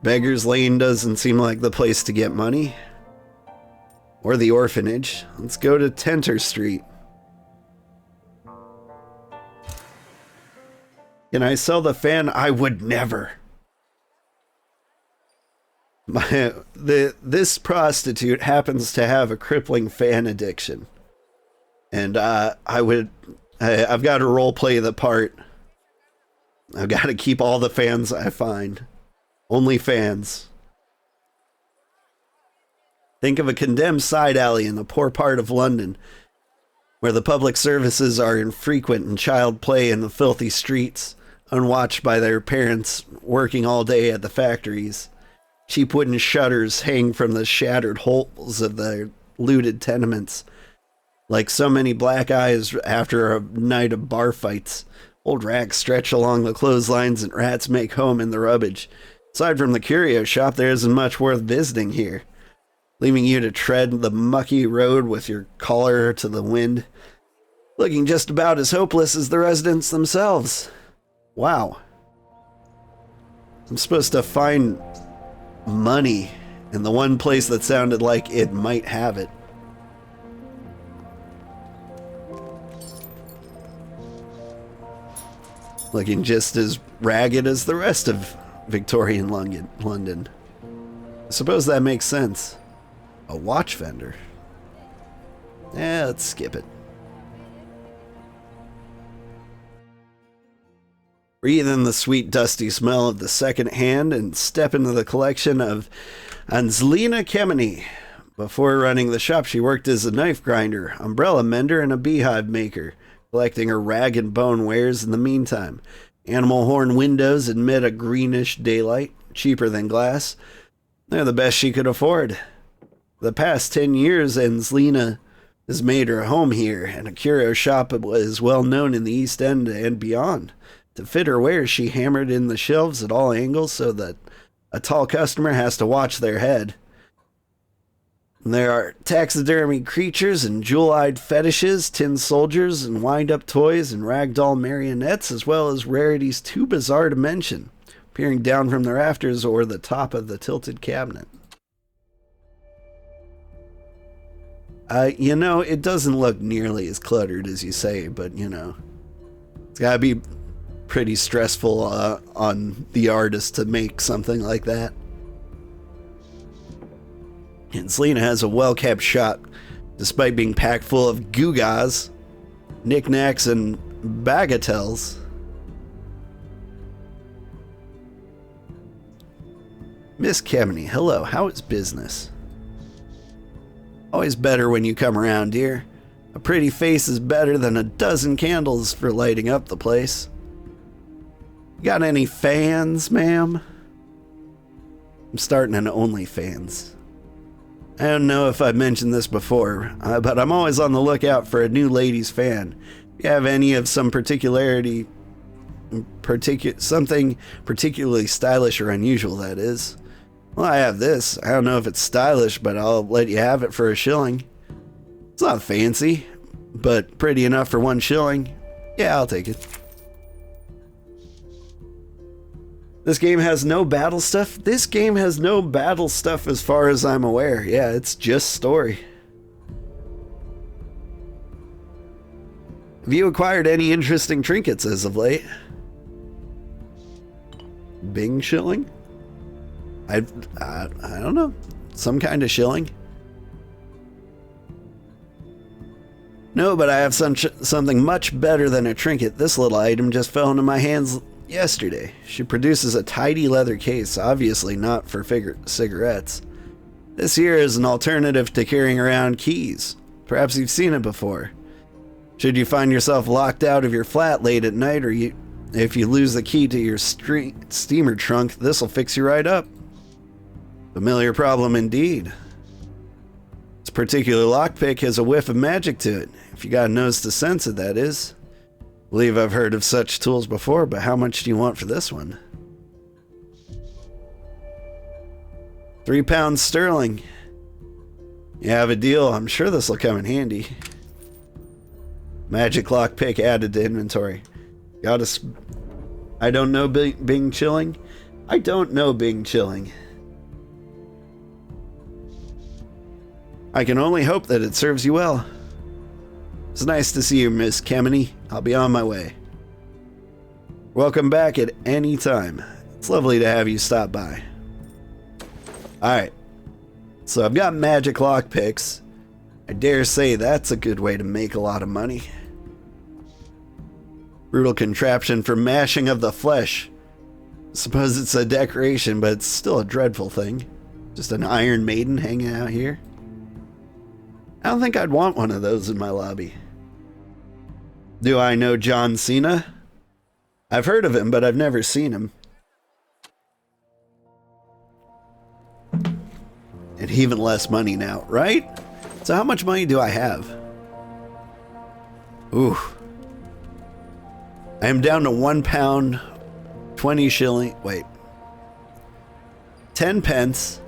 Beggar's Lane doesn't seem like the place to get money. Or the orphanage. Let's go to Tenter Street. Can I sell the fan? I would never. This prostitute happens to have a crippling fan addiction. And I've got to role play the part. I've got to keep all the fans I find. Only fans. Think of a condemned side alley in the poor part of London, where the public services are infrequent and child play in the filthy streets, unwatched by their parents working all day at the factories. Cheap wooden shutters hang from the shattered holes of the looted tenements. Like so many black eyes after a night of bar fights, old racks stretch along the clotheslines and rats make home in the rubbish. Aside from the curio shop, there isn't much worth visiting here, leaving you to tread the mucky road with your collar to the wind, looking just about as hopeless as the residents themselves. Wow. I'm supposed to find money in the one place that sounded like it might have it. Looking just as ragged as the rest of Victorian London. I suppose that makes sense. A watch vendor. Let's skip it. Breathe in the sweet dusty smell of the second hand and step into the collection of Anzelina Kemeny. Before running the shop, she worked as a knife grinder, umbrella mender, and a beehive maker, collecting her rag and bone wares in the meantime. Animal horn windows admit a greenish daylight, cheaper than glass. They're the best she could afford. For the past 10 years, Anzelina has made her home here, and a curio shop is well known in the East End and beyond. To fit her wares, she hammered in the shelves at all angles so that a tall customer has to watch their head. There are taxidermy creatures and jewel-eyed fetishes, tin soldiers and wind-up toys and ragdoll marionettes, as well as rarities too bizarre to mention, peering down from the rafters or the top of the tilted cabinet. It doesn't look nearly as cluttered as you say, but, it's gotta be pretty stressful on the artist to make something like that. And Selena has a well-kept shop, despite being packed full of gewgaws, knickknacks, and bagatelles. Miss Kemeny, hello, how is business? Always better when you come around, dear. A pretty face is better than a dozen candles for lighting up the place. Got any fans, ma'am? I'm starting an OnlyFans. I don't know if I've mentioned this before, but I'm always on the lookout for a new ladies fan. If you have any of some something particularly stylish or unusual, that is. Well, I have this. I don't know if it's stylish, but I'll let you have it for a shilling. It's not fancy, but pretty enough for 1 shilling. Yeah, I'll take it. This game has no battle stuff? This game has no battle stuff as far as I'm aware. Yeah, it's just story. Have you acquired any interesting trinkets as of late? Bing shilling? I don't know. Some kind of shilling? No, but I have something much better than a trinket. This little item just fell into my hands yesterday. She produces a tidy leather case, obviously not for cigarettes. This here is an alternative to carrying around keys. Perhaps you've seen it before. Should you find yourself locked out of your flat late at night, or if you lose the key to your steamer trunk, this'll fix you right up. Familiar problem indeed. This particular lockpick has a whiff of magic to it, if you got a nose to sense it, that is. Believe I've heard of such tools before, but how much do you want for this one? £3 sterling. You have a deal. I'm sure this will come in handy. Magic lockpick added to inventory. I don't know Bing chilling. I don't know Bing Chilling. I can only hope that it serves you well. It's nice to see you, Miss Kemeny. I'll be on my way. Welcome back at any time. It's lovely to have you stop by. Alright. So I've got magic lockpicks. I dare say that's a good way to make a lot of money. Brutal contraption for mashing of the flesh. Suppose it's a decoration, but it's still a dreadful thing. Just an Iron Maiden hanging out here. I don't think I'd want one of those in my lobby. Do I know John Cena? I've heard of him, but I've never seen him. And even less money now, right? So how much money do I have? Ooh. I am down to £1, 20 shilling. Wait. 10 pence,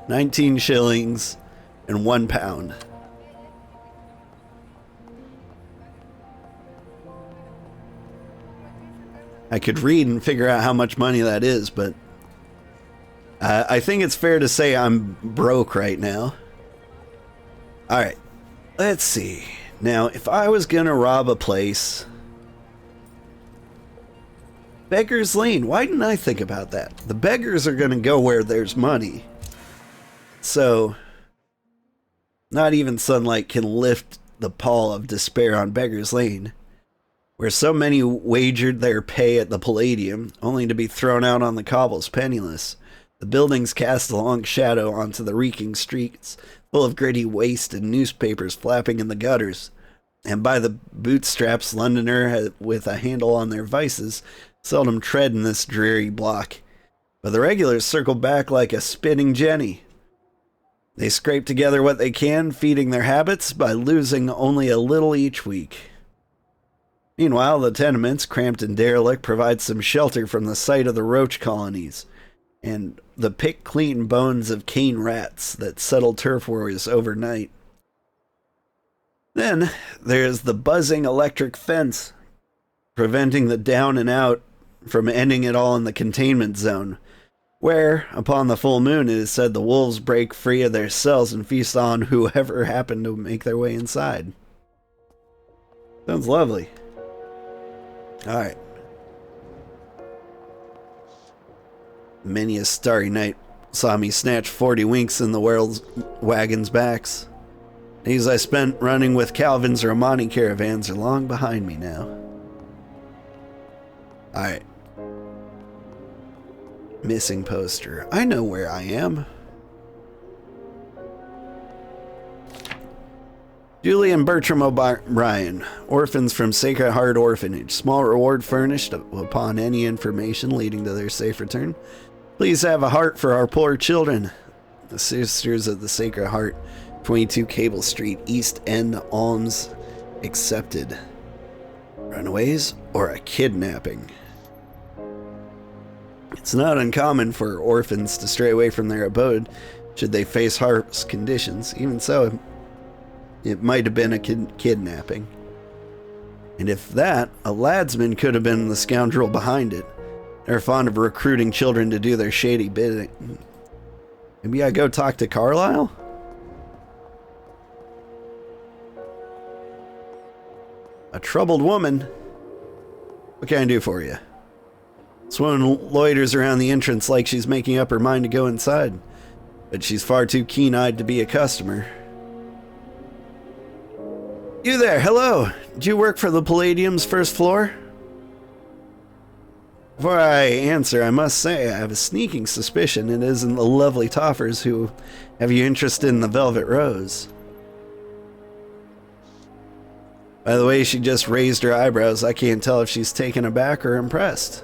19 shillings, and £1. I could read and figure out how much money that is, but I think it's fair to say I'm broke right now. Alright, let's see. Now, if I was gonna rob a place... Beggar's Lane, why didn't I think about that? The beggars are gonna go where there's money. So, not even sunlight can lift the pall of despair on Beggar's Lane, where so many wagered their pay at the Palladium, only to be thrown out on the cobbles penniless. The buildings cast a long shadow onto the reeking streets, full of gritty waste and newspapers flapping in the gutters. And by the bootstraps, Londoner with a handle on their vices seldom tread in this dreary block. But the regulars circle back like a spinning jenny. They scrape together what they can, feeding their habits by losing only a little each week. Meanwhile, the tenements, cramped and derelict, provide some shelter from the sight of the roach colonies and the pick-clean bones of cane rats that settle turf wars overnight. Then there's the buzzing electric fence, preventing the down and out from ending it all in the containment zone, where, upon the full moon, it is said the wolves break free of their cells and feast on whoever happened to make their way inside. Sounds lovely. Alright. Many a starry night saw me snatch 40 winks in the world's wagons' backs. These I spent running with Calvin's Romani caravans are long behind me now. Alright. Missing poster. I know where I am. Julie and Bertram O'Brien, orphans from Sacred Heart Orphanage. Small reward furnished upon any information leading to their safe return. Please have a heart for our poor children. The Sisters of the Sacred Heart, 22 Cable Street, East End, alms accepted. Runaways or a kidnapping? It's not uncommon for orphans to stray away from their abode should they face harsh conditions. Even so, it might have been a kidnapping. And if that, a ladsman could have been the scoundrel behind it. They're fond of recruiting children to do their shady bidding. Maybe I go talk to Carlisle? A troubled woman? What can I do for you? This woman loiters around the entrance like she's making up her mind to go inside, but she's far too keen-eyed to be a customer. You there, hello! Do you work for the Palladium's first floor? Before I answer, I must say I have a sneaking suspicion it isn't the lovely Toffers who have you interested in the Velvet Rose. By the way she just raised her eyebrows, I can't tell if she's taken aback or impressed.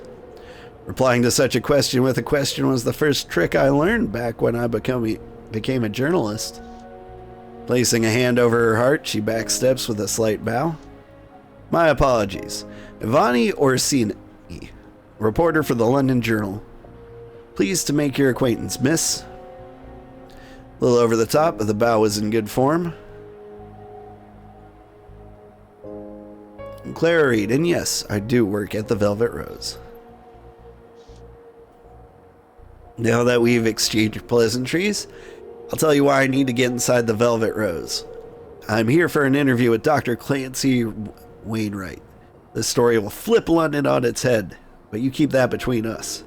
Replying to such a question with a question was the first trick I learned back when I became a journalist. Placing a hand over her heart, she backsteps with a slight bow. My apologies. Ivani Orsini, reporter for the London Journal. Pleased to make your acquaintance, miss. A little over the top, but the bow was in good form. Clara Reed, and yes, I do work at the Velvet Rose. Now that we've exchanged pleasantries, I'll tell you why I need to get inside the Velvet Rose. I'm here for an interview with Dr. Clancy Wainwright. This story will flip London on its head, but you keep that between us.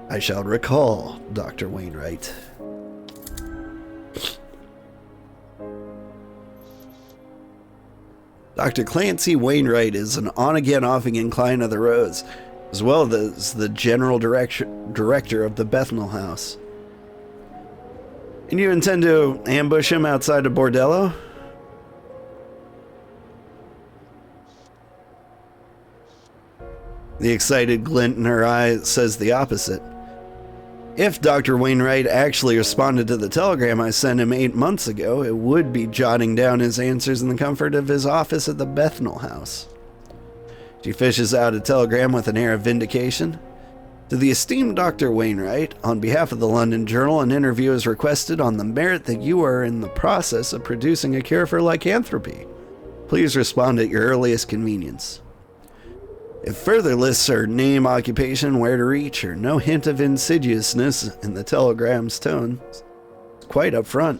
I shall recall, Dr. Wainwright. Dr. Clancy Wainwright is an on-again, off-again client of the Rose, as well as the general director of the Bethnal House. And you intend to ambush him outside of Bordello? The excited glint in her eye says the opposite. If Dr. Wainwright actually responded to the telegram I sent him 8 months ago, it would be jotting down his answers in the comfort of his office at the Bethnal House. She fishes out a telegram with an air of vindication. To the esteemed Dr. Wainwright, on behalf of the London Journal, an interview is requested on the merit that you are in the process of producing a cure for lycanthropy. Please respond at your earliest convenience. If further lists are name, occupation, where to reach, or no hint of insidiousness in the telegram's tone, it's quite upfront.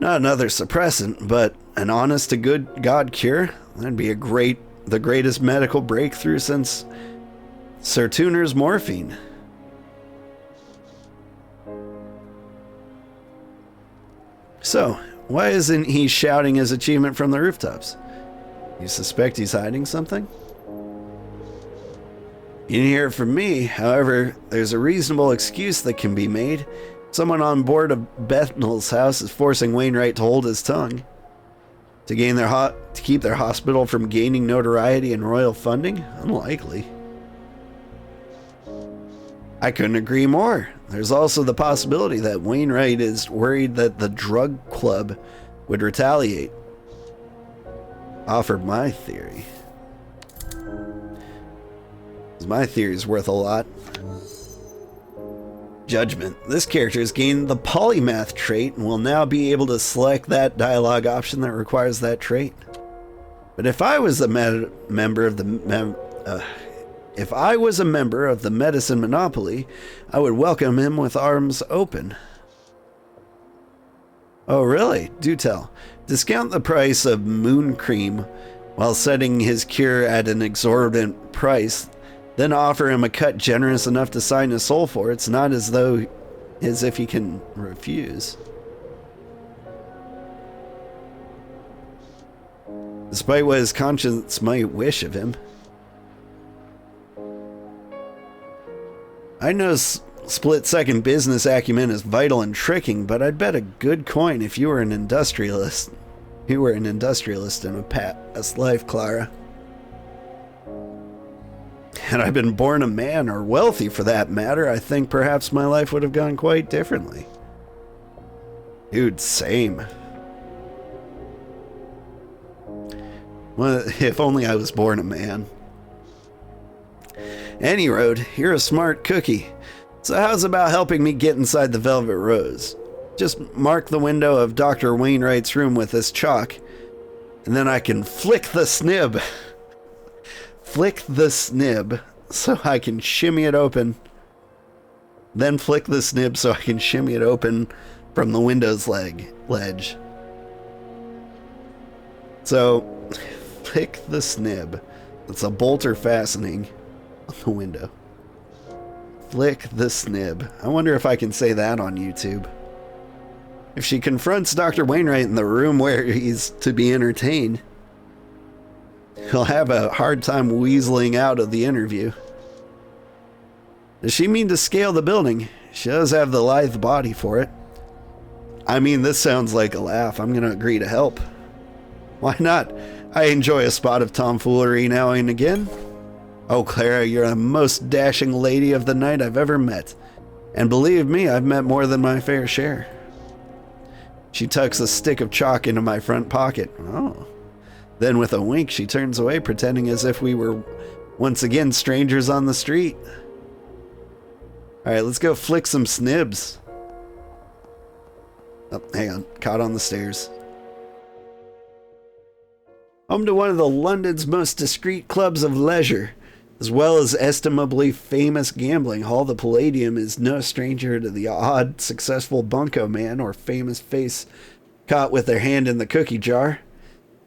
Not another suppressant, but an honest to good God cure? That'd be the greatest medical breakthrough since Sir Tuner's morphine. So, why isn't he shouting his achievement from the rooftops? You suspect he's hiding something? You didn't hear it from me. However, there's a reasonable excuse that can be made. Someone on board of Bethnal's house is forcing Wainwright to hold his tongue. To keep their hospital from gaining notoriety and royal funding? Unlikely. I couldn't agree more. There's also the possibility that Wainwright is worried that the drug club would retaliate. Offered my theory. My theory's worth a lot. Judgment. This character has gained the polymath trait and will now be able to select that dialogue option that requires that trait. But if I was a member of the medicine monopoly, I would welcome him with arms open. Oh, really? Do tell. Discount the price of moon cream while setting his cure at an exorbitant price, then offer him a cut generous enough to sign his soul for. It's not as if he can refuse. Despite what his conscience might wish of him. I know split-second business acumen is vital in tricking, but I'd bet a good coin if you were an industrialist. You were an industrialist in a past life, Clara. Had I been born a man, or wealthy for that matter, I think perhaps my life would have gone quite differently. Dude, same. Well, if only I was born a man. Any road, you're a smart cookie. So how's about helping me get inside the Velvet Rose? Just mark the window of Dr. Wainwright's room with this chalk, and then I can flick the snib. Flick the snib so I can shimmy it open. Then flick the snib so I can shimmy it open from the window's ledge. So, flick the snib. It's a bolter fastening on the window. Flick the snib. I wonder if I can say that on YouTube. If she confronts Dr. Wainwright in the room where he's to be entertained, he'll have a hard time weaseling out of the interview. Does she mean to scale the building? She does have the lithe body for it. I mean, this sounds like a laugh. I'm going to agree to help. Why not? I enjoy a spot of tomfoolery now and again. Oh, Clara, you're the most dashing lady of the night I've ever met. And believe me, I've met more than my fair share. She tucks a stick of chalk into my front pocket. Oh. Then with a wink, she turns away, pretending as if we were once again strangers on the street. Alright, let's go flick some snibs. Oh, hang on. Caught on the stairs. Home to one of the London's most discreet clubs of leisure. As well as estimably famous gambling hall, the Palladium is no stranger to the odd, successful bunco man or famous face caught with their hand in the cookie jar,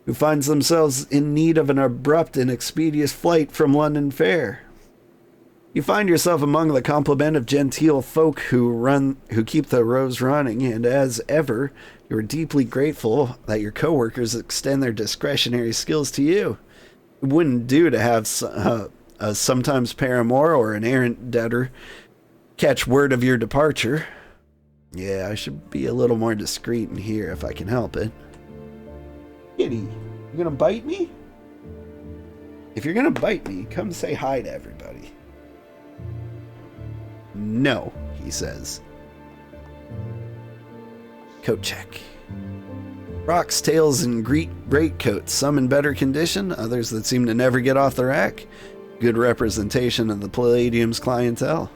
who finds themselves in need of an abrupt and expeditious flight from London Fair. You find yourself among the complement of genteel folk who keep the rows running, and as ever, you are deeply grateful that your coworkers extend their discretionary skills to you. It wouldn't do to have a sometimes paramour or an errant debtor catch word of your departure. Yeah, I should be a little more discreet in here if I can help it. Kitty, you gonna bite me? If you're gonna bite me, come say hi to everybody. No, he says. Coat check. Rocks, tails, and greatcoats, some in better condition, others that seem to never get off the rack. Good representation of the Palladium's clientele.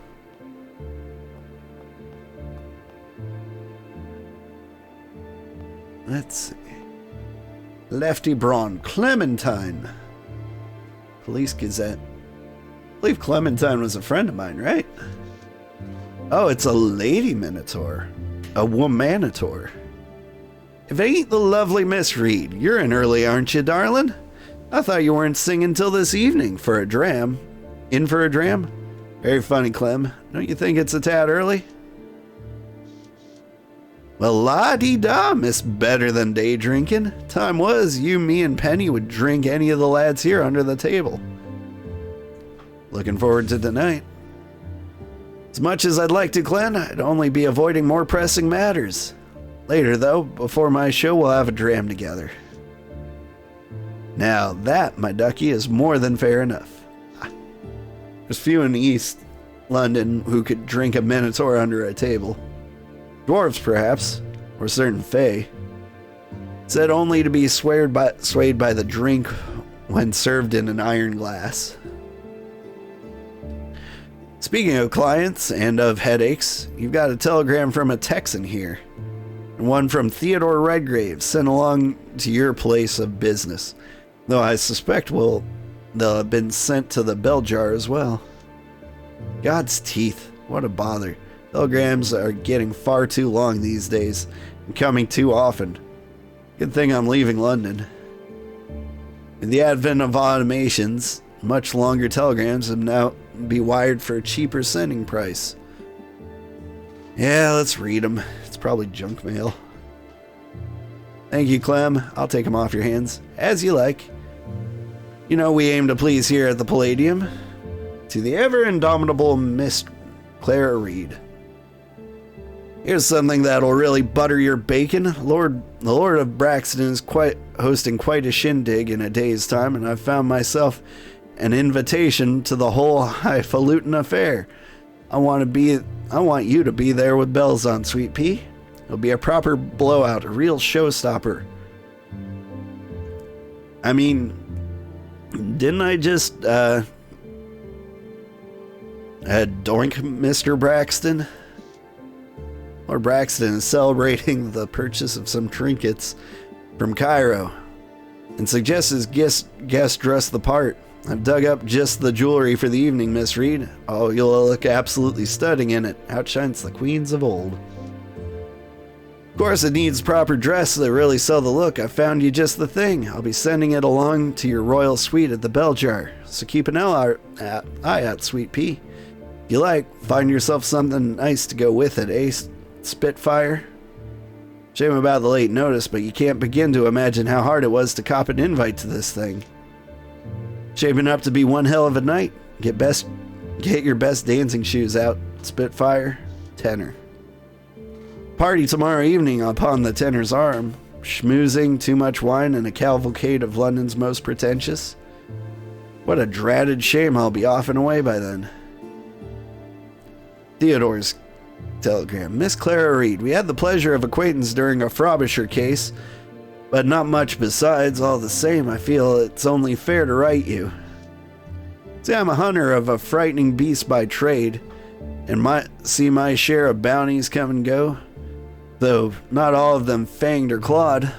Let's see. Lefty Braun, Clementine. Police Gazette. I believe Clementine was a friend of mine, right? Oh, it's a lady minotaur. A womanator. If it ain't the lovely Miss Reed, you're in early, aren't you, darling? I thought you weren't singing till this evening for a dram. In for a dram? Very funny, Clem. Don't you think it's a tad early? Well, la-dee-da, Miss Better Than Day Drinking. Time was you, me, and Penny would drink any of the lads here under the table. Looking forward to tonight. As much as I'd like to, Glenn, I'd only be avoiding more pressing matters. Later, though, before my show, we'll have a dram together. Now that, my ducky, is more than fair enough. There's few in East London who could drink a minotaur under a table. Dwarves, perhaps, or certain fae. Said only to be swayed by the drink when served in an iron glass. Speaking of clients and of headaches, you've got a telegram from a Texan here. And one from Theodore Redgrave sent along to your place of business. Though I suspect they'll have been sent to the bell jar as well. God's teeth, what a bother. Telegrams are getting far too long these days, and coming too often. Good thing I'm leaving London. With the advent of automations, much longer telegrams have now be wired for a cheaper sending price. Yeah, let's read them. It's probably junk mail. Thank you, Clem. I'll take them off your hands. As you like. You know we aim to please here at the Palladium. To the ever-indomitable Miss Clara Reed. Here's something that'll really butter your bacon. The Lord of Braxton is hosting quite a shindig in a day's time, and I've found myself an invitation to the whole highfalutin affair. I want you to be there with bells on, Sweet Pea. It'll be a proper blowout, a real showstopper. I mean, didn't I just doink Mr. Braxton? Lord Braxton is celebrating the purchase of some trinkets from Cairo and suggests his guest dress the part. I've dug up just the jewelry for the evening, Miss Reed. Oh, you'll look absolutely stunning in it. Outshines the queens of old. Of course, it needs proper dress that really sell the look. I found you just the thing. I'll be sending it along to your royal suite at the Bell Jar. So keep an eye out, Sweet Pea. If you like, find yourself something nice to go with it, eh, Spitfire? Shame about the late notice, but you can't begin to imagine how hard it was to cop an invite to this thing. Shaping up to be one hell of a night. Get your best dancing shoes out, Spitfire. Tenor. Party tomorrow evening upon the Tenor's arm. Schmoozing, too much wine, and a cavalcade of London's most pretentious. What a dratted shame I'll be off and away by then. Theodore's telegram. Miss Clara Reed, we had the pleasure of acquaintance during a Frobisher case, but not much besides. All the same, I feel it's only fair to write you. See, I'm a hunter of a frightening beast by trade, and see my share of bounties come and go, though not all of them fanged or clawed.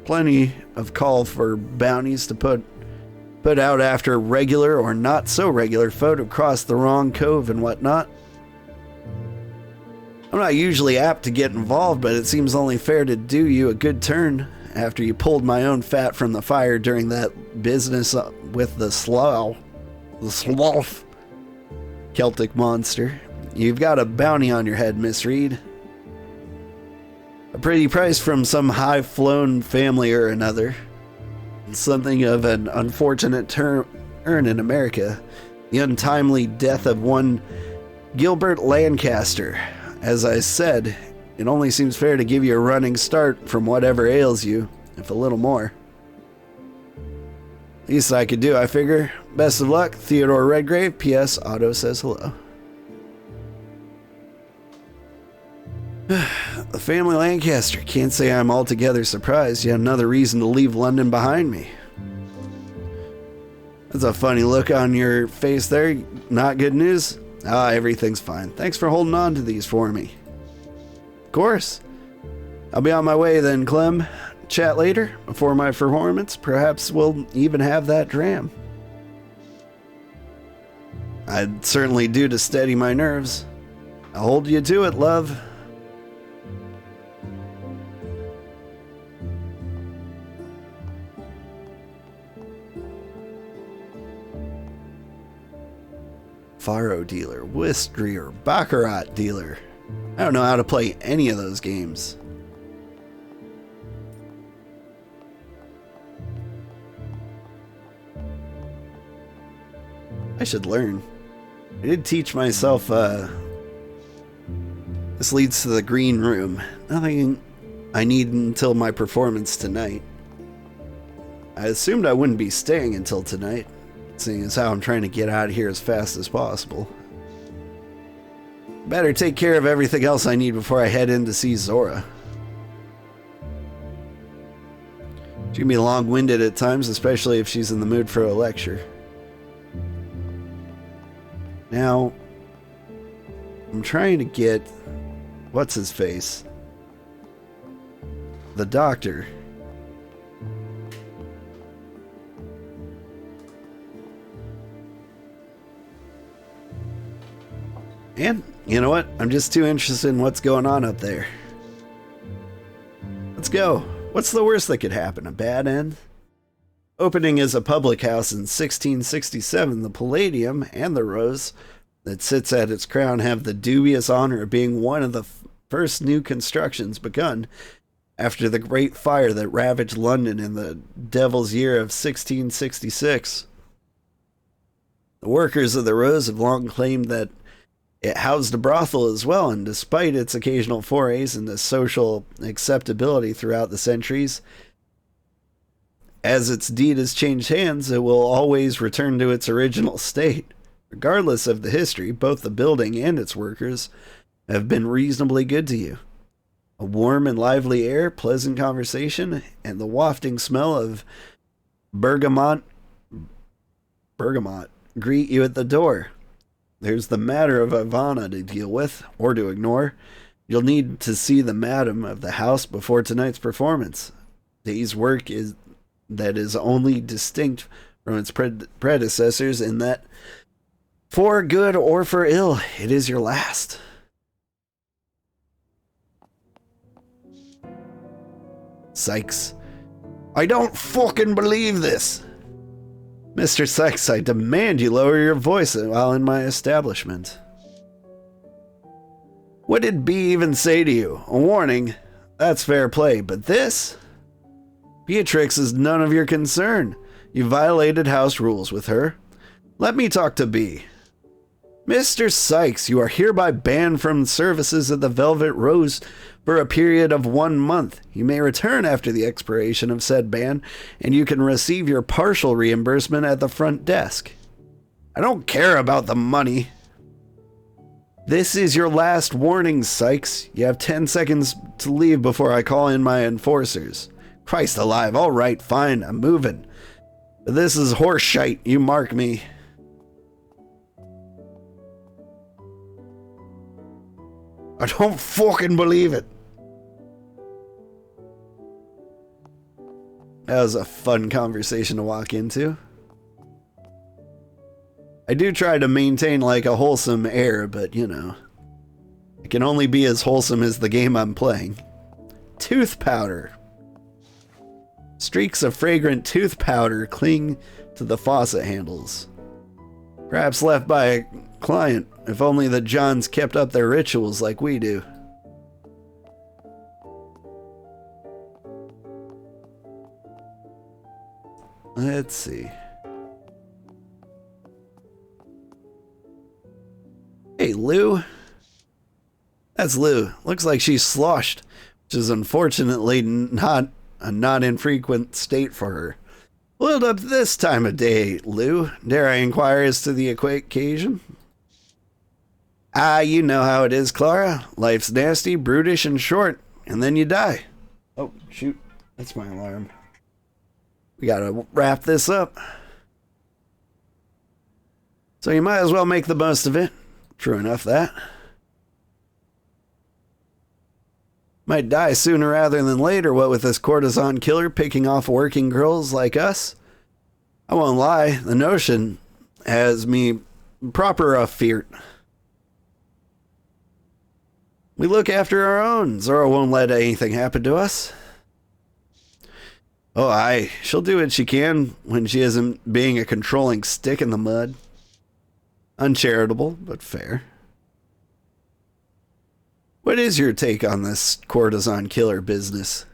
Plenty of call for bounties to put put out after regular or not so regular folk have crossed the wrong cove and whatnot. I'm not usually apt to get involved, but it seems only fair to do you a good turn after you pulled my own fat from the fire during that business with the slough, Celtic monster. You've got a bounty on your head, Miss Reed. A pretty price from some high-flown family or another. Something of an unfortunate turn in America. The untimely death of one Gilbert Lancaster. As I said, it only seems fair to give you a running start from whatever ails you, if a little more. Least I could do, I figure. Best of luck, Theodore Redgrave. P.S. Otto says hello. The family Lancaster. Can't say I'm altogether surprised. Yet another reason to leave London behind me. That's a funny look on your face there. Not good news? Ah, everything's fine. Thanks for holding on to these for me. Of course. I'll be on my way then, Clem. Chat later, before my performance. Perhaps we'll even have that dram. I'd certainly do to steady my nerves. I'll hold you to it, love. Faro dealer, whist dealer, baccarat dealer. I don't know how to play any of those games. I should learn. I did teach myself, this leads to the green room. Nothing I need until my performance tonight. I assumed I wouldn't be staying until tonight, seeing as how I'm trying to get out of here as fast as possible. Better take care of everything else I need before I head in to see Zora. She can be long-winded at times, especially if she's in the mood for a lecture. Now, I'm trying to get... what's his face? The doctor. And, you know what? I'm just too interested in what's going on up there. Let's go. What's the worst that could happen? A bad end? Opening as a public house in 1667, the Palladium and the Rose that sits at its crown have the dubious honor of being one of the first new constructions begun after the Great Fire that ravaged London in the Devil's Year of 1666. The workers of the Rose have long claimed that it housed a brothel as well, and despite its occasional forays into social acceptability throughout the centuries, as its deed has changed hands, it will always return to its original state. Regardless of the history, both the building and its workers have been reasonably good to you. A warm and lively air, pleasant conversation, and the wafting smell of bergamot greet you at the door. There's the matter of Ivana to deal with, or to ignore. You'll need to see the madam of the house before tonight's performance. Day's work is only distinct from its predecessors in that, for good or for ill, it is your last. Sykes. I don't fucking believe this. Mr. Sykes, I demand you lower your voice while in my establishment. What did B even say to you? A warning? That's fair play, but this? Beatrix is none of your concern. You violated house rules with her. Let me talk to B. Mr. Sykes, you are hereby banned from services at the Velvet Rose for a period of 1 month. You may return after the expiration of said ban, and you can receive your partial reimbursement at the front desk. I don't care about the money. This is your last warning, Sykes. You have 10 seconds to leave before I call in my enforcers. Christ alive, all right, fine, I'm moving. But this is horse shite, you mark me. I don't fucking believe it. That was a fun conversation to walk into. I do try to maintain like a wholesome air, but you know, it can only be as wholesome as the game I'm playing. Tooth powder. Streaks of fragrant tooth powder cling to the faucet handles. Perhaps left by a client, if only the Johns kept up their rituals like we do. Let's see. Hey, Lou. That's Lou. Looks like she's sloshed, which is unfortunately not a not infrequent state for her. What's up this time of day, Lou? Dare I inquire as to the occasion? You know how it is, Clara. Life's nasty, brutish, and short, and then you die. Oh, shoot. That's my alarm. We gotta wrap this up. So you might as well make the most of it. True enough, that. Might die sooner rather than later, what with this courtesan killer picking off working girls like us. I won't lie, the notion has me proper afeared. We look after our own. Zora won't let anything happen to us. Oh, aye. She'll do what she can when she isn't being a controlling stick in the mud. Uncharitable, but fair. What is your take on this courtesan killer business?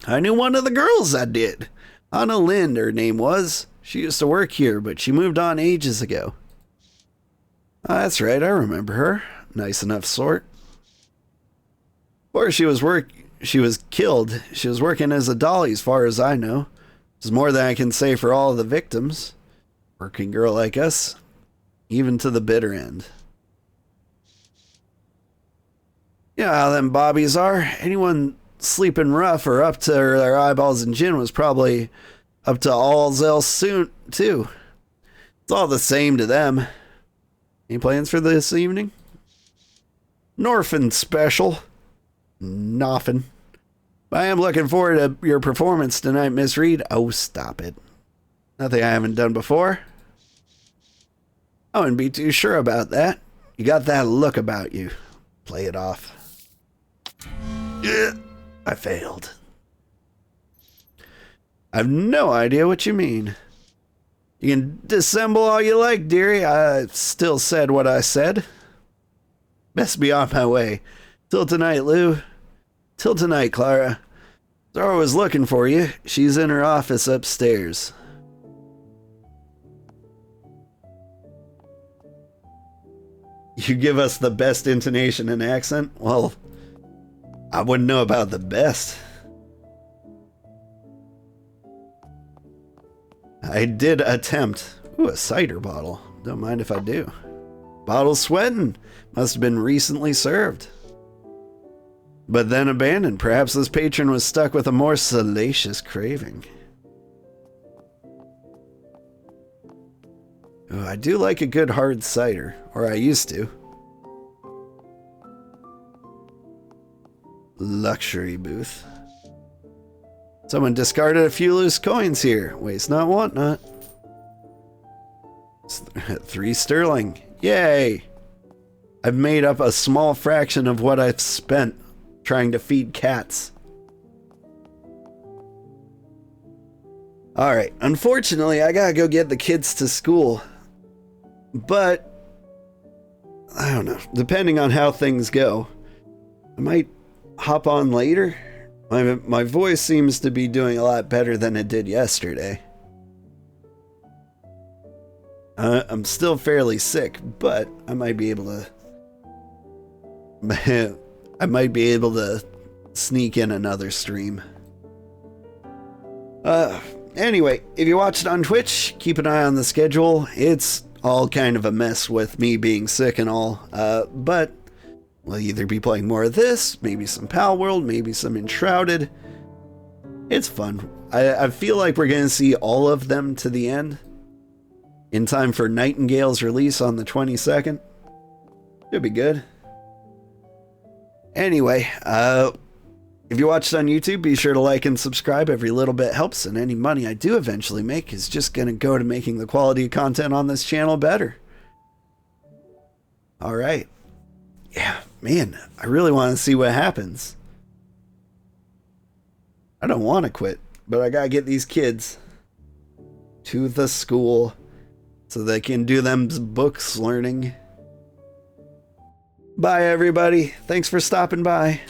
I knew one of the girls I did. Anna Lind, her name was. She used to work here, but she moved on ages ago. Oh, that's right, I remember her. Nice enough sort. Before she was killed, she was working as a dolly as far as I know. It's more than I can say for all of the victims. Working girl like us, even to the bitter end. You know how them bobbies are. Anyone sleeping rough or up to their eyeballs in gin was probably up to all's else soon, too. It's all the same to them. Any plans for this evening? Norfin special. Nothing. I am looking forward to your performance tonight, Miss Reed. Oh, stop it. Nothing I haven't done before. I wouldn't be too sure about that. You got that look about you. Play it off. Yeah, I failed. I've no idea what you mean. You can dissemble all you like, dearie. I still said what I said. Best be on my way. Till tonight, Lou. Till tonight, Clara. Zora was looking for you. She's in her office upstairs. You give us the best intonation and accent? Well, I wouldn't know about the best. I did attempt. Ooh, a cider bottle. Don't mind if I do. Bottle's sweating. Must have been recently served. But then abandoned. Perhaps this patron was stuck with a more salacious craving. Ooh, I do like a good hard cider. Or I used to. Luxury booth. Someone discarded a few loose coins here. Waste not, want not. 3 sterling. Yay! I've made up a small fraction of what I've spent trying to feed cats. Alright, unfortunately, I gotta go get the kids to school. But, I don't know, depending on how things go, I might hop on later. My voice seems to be doing a lot better than it did yesterday. I'm still fairly sick, but I might be able to sneak in another stream. Anyway, if you watch it on Twitch, keep an eye on the schedule. It's all kind of a mess with me being sick and all, but we'll either be playing more of this, maybe some Pal World, maybe some Enshrouded. It's fun. I feel like we're going to see all of them to the end in time for Nightingale's release on the 22nd. Should be good. Anyway, If you watched on YouTube, be sure to like and subscribe. Every little bit helps, and any money I do eventually make is just going to go to making the quality of content on this channel better. All right. Yeah, man, I really want to see what happens. I don't want to quit, but I got to get these kids to the school so they can do them books learning. Bye, everybody. Thanks for stopping by.